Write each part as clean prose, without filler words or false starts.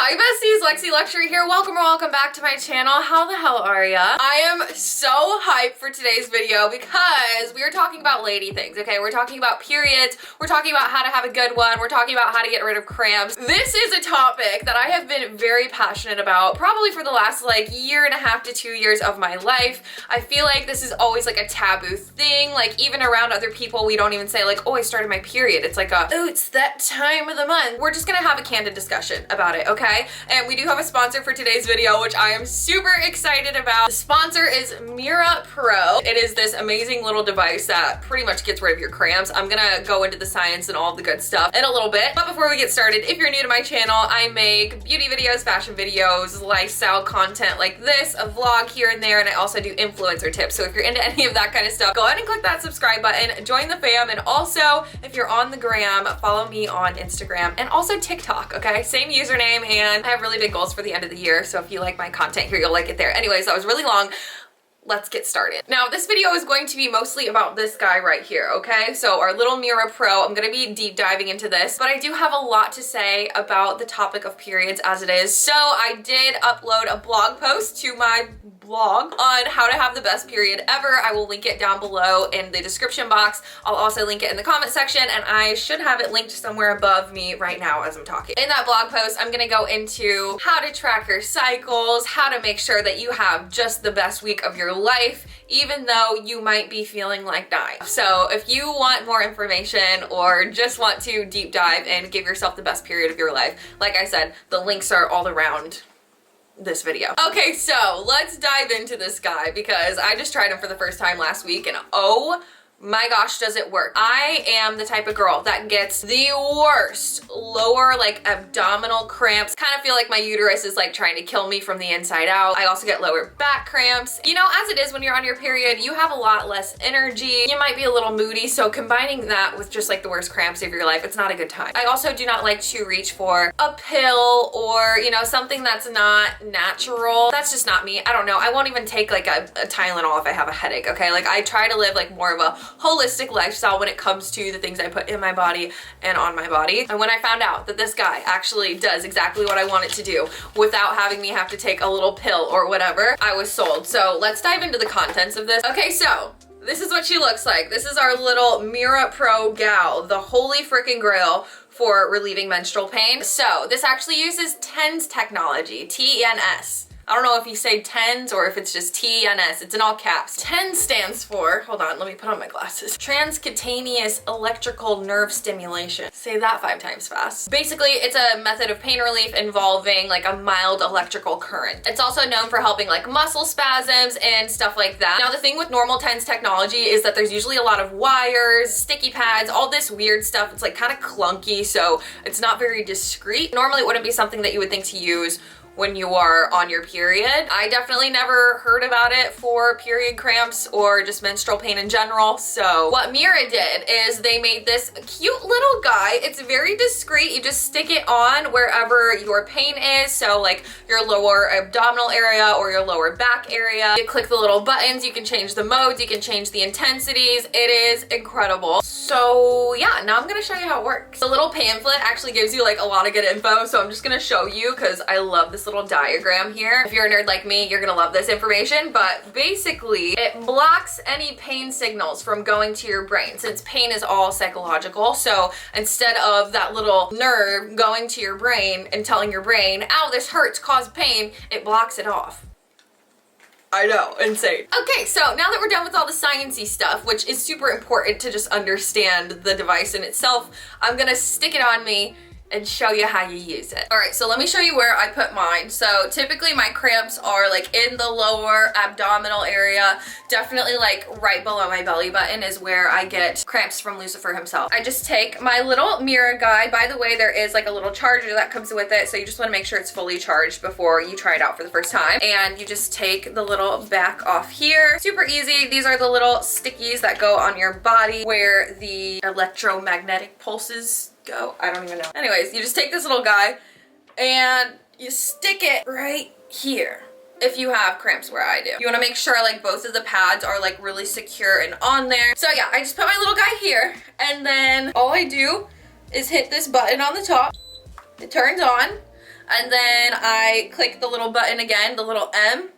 Hi besties, Lexi Luxury here. Welcome or welcome back to my channel. How the hell are ya? I am so hyped for today's video because we are talking about lady things, okay? We're talking about periods. We're talking about how to have a good one. We're talking about how to get rid of cramps. This is a topic that I have been very passionate about probably for the last like year and a half to 2 years of my life. I feel like this is always like a taboo thing. Like even around other people, we don't even say like, oh, I started my period. It's like a, oh, it's that time of the month. We're just gonna have a candid discussion about it, okay? And we do have a sponsor for today's video, which I am super excited about. The sponsor is MiraPRO. It is this amazing little device that pretty much gets rid of your cramps. I'm gonna go into the science and all the good stuff in a little bit. But before we get started, if you're new to my channel, I make beauty videos, fashion videos, lifestyle content like this, a vlog here and there, and I also do influencer tips. So if you're into any of that kind of stuff, go ahead and click that subscribe button, join the fam, and also if you're on the gram, follow me on Instagram and also TikTok, okay? Same username, and I have really big goals for the end of the year, so if you like my content here, you'll like it there. Anyways, that was really long. Let's get started. Now, this video is going to be mostly about this guy right here, okay? So our little MiraPRO, I'm gonna be deep diving into this, but I do have a lot to say about the topic of periods as it is. So I did upload a blog post to my blog on how to have the best period ever. I will link it down below in the description box. I'll also link it in the comment section, and I should have it linked somewhere above me right now as I'm talking. In that blog post, I'm gonna go into how to track your cycles, how to make sure that you have just the best week of your life, even though you might be feeling like dying. So if you want more information or just want to deep dive and give yourself the best period of your life, like I said, the links are all around this video. Okay, so let's dive into this guy because I just tried him for the first time last week, and oh my gosh, does it work. I am the type of girl that gets the worst lower like abdominal cramps. Kind of feel like my uterus is like trying to kill me from the inside out. I also get lower back cramps. You know, as it is when you're on your period, you have a lot less energy. You might be a little moody, so combining that with just like the worst cramps of your life, it's not a good time. I also do not like to reach for a pill or, you know, something that's not natural. That's just not me. I don't know. I won't even take like a Tylenol if I have a headache, okay? Like I try to live like more of a holistic lifestyle when it comes to the things I put in my body and on my body. And when I found out that this guy actually does exactly what I want it to do without having me have to take a little pill or whatever, I was sold. So let's dive into the contents of this. Okay, so this is what she looks like. This is our little MiraPRO gal, the holy freaking grail for relieving menstrual pain. So this actually uses TENS technology, T-E-N-S. I don't know if you say TENS or if it's just T-E-N-S. It's in all caps. TENS stands for, hold on, let me put on my glasses. Transcutaneous electrical nerve stimulation. Say that 5 times fast. Basically, it's a method of pain relief involving like a mild electrical current. It's also known for helping like muscle spasms and stuff like that. Now, the thing with normal TENS technology is that there's usually a lot of wires, sticky pads, all this weird stuff. It's like kind of clunky, so it's not very discreet. Normally, it wouldn't be something that you would think to use when you are on your period. I definitely never heard about it for period cramps or just menstrual pain in general. So what Mira did is they made this cute little guy. It's very discreet. You just stick it on wherever your pain is. So like your lower abdominal area or your lower back area. You click the little buttons, you can change the modes, you can change the intensities. It is incredible. So yeah, now I'm gonna show you how it works. The little pamphlet actually gives you like a lot of good info. So I'm just gonna show you because I love this little diagram here. If you're a nerd like me, you're gonna love this information, but basically it blocks any pain signals from going to your brain since pain is all psychological. So instead of that little nerve going to your brain and telling your brain, ow, this hurts, cause pain, it blocks it off. I know, insane. Okay, so now that we're done with all the sciencey stuff, which is super important to just understand the device in itself, I'm gonna stick it on me and show you how you use it. All right, so let me show you where I put mine. So typically my cramps are like in the lower abdominal area, definitely like right below my belly button is where I get cramps from Lucifer himself. I just take my little Mira guy. By the way, there is like a little charger that comes with it, so you just wanna make sure it's fully charged before you try it out for the first time. And you just take the little back off here. Super easy. These are the little stickies that go on your body where the electromagnetic pulses go. I don't even know. Anyways, you just take this little guy and you stick it right here if you have cramps where I do. You want to make sure like both of the pads are like really secure and on there. So yeah, I just put my little guy here and then all I do is hit this button on the top. It turns on. and then I click the little button again, the little M,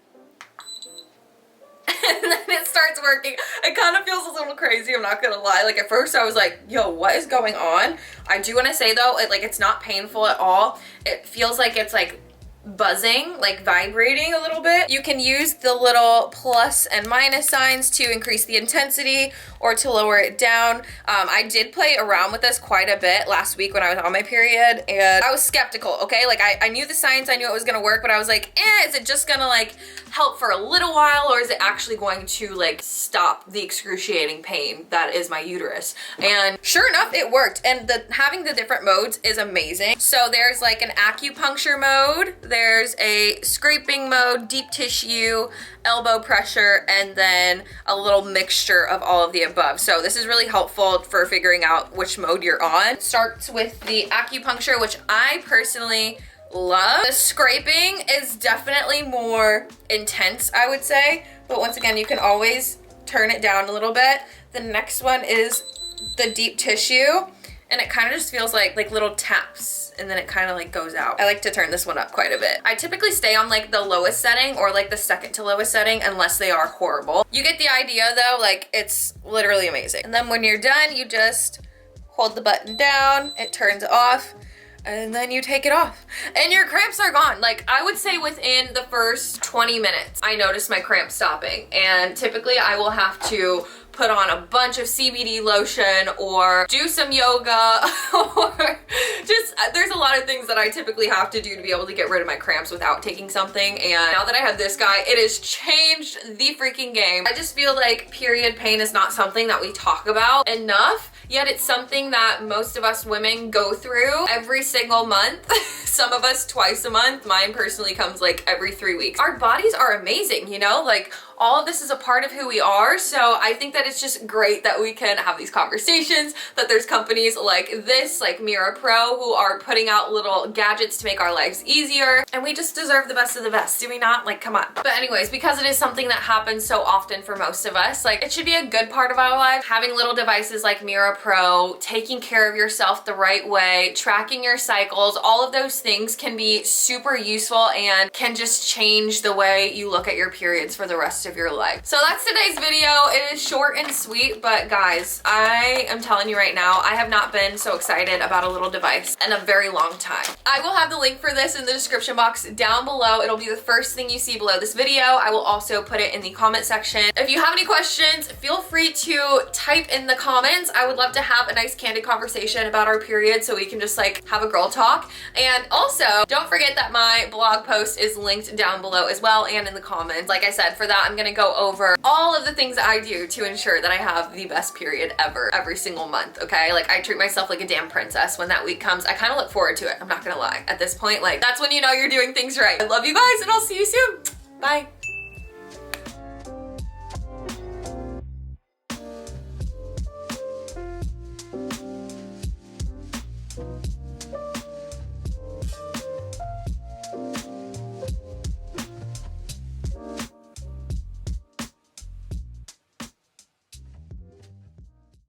and then it starts working. It kind of feels a little crazy, I'm not gonna lie. Like at first I was like, yo, what is going on? I do want to say though, it's not painful at all. It feels like it's like buzzing, like vibrating a little bit. You can use the little plus and minus signs to increase the intensity or to lower it down. I did play around with this quite a bit last week when I was on my period, and I was skeptical, okay? Like I knew the science, I knew it was gonna work, but I was like, is it just gonna like help for a little while, or is it actually going to like stop the excruciating pain that is my uterus? And sure enough, it worked. And having the different modes is amazing. So there's like an acupuncture mode, there's a scraping mode, deep tissue, elbow pressure, and then a little mixture of all of the above. So this is really helpful for figuring out which mode you're on. It starts with the acupuncture, which I personally love. The scraping is definitely more intense, I would say, but once again, you can always turn it down a little bit. The next one is the deep tissue, and it kind of just feels like little taps, and then it kind of like goes out. I like to turn this one up quite a bit. I typically stay on like the lowest setting or like the second to lowest setting unless they are horrible. You get the idea though, like it's literally amazing. And then when you're done, you just hold the button down, it turns off, and then you take it off and your cramps are gone. Like I would say within the first 20 minutes, I noticed my cramps stopping, and typically I will have to put on a bunch of CBD lotion or do some yoga or just, there's a lot of things that I typically have to do to be able to get rid of my cramps without taking something. And now that I have this guy, it has changed the freaking game. I just feel like period pain is not something that we talk about enough, yet it's something that most of us women go through every single month. Some of us twice a month. Mine personally comes like every 3 weeks. Our bodies are amazing, you know, like all of this is a part of who we are. So I think that it's just great that we can have these conversations, that there's companies like this, like MiraPRO, who are putting out little gadgets to make our lives easier. And we just deserve the best of the best, do we not? Like, come on. But anyways, because it is something that happens so often for most of us, like it should be a good part of our life. Having little devices like MiraPRO, taking care of yourself the right way, tracking your cycles, all of those things can be super useful and can just change the way you look at your periods for the rest of your life. So that's today's video. It is short and sweet, but guys, I am telling you right now, I have not been so excited about a little device in a very long time. I will have the link for this in the description box down below. It'll be the first thing you see below this video. I will also put it in the comment section. If you have any questions, feel free to type in the comments. I would love to have a nice candid conversation about our period so we can just like have a girl talk. And also, don't forget that my blog post is linked down below as well and in the comments. Like I said, for that, I'm gonna go over all of the things that I do to ensure that I have the best period ever every single month, okay? Like I treat myself like a damn princess when that week comes. I kind of look forward to it, I'm not gonna lie. At this point, like that's when you know you're doing things right. I love you guys and I'll see you soon. Bye.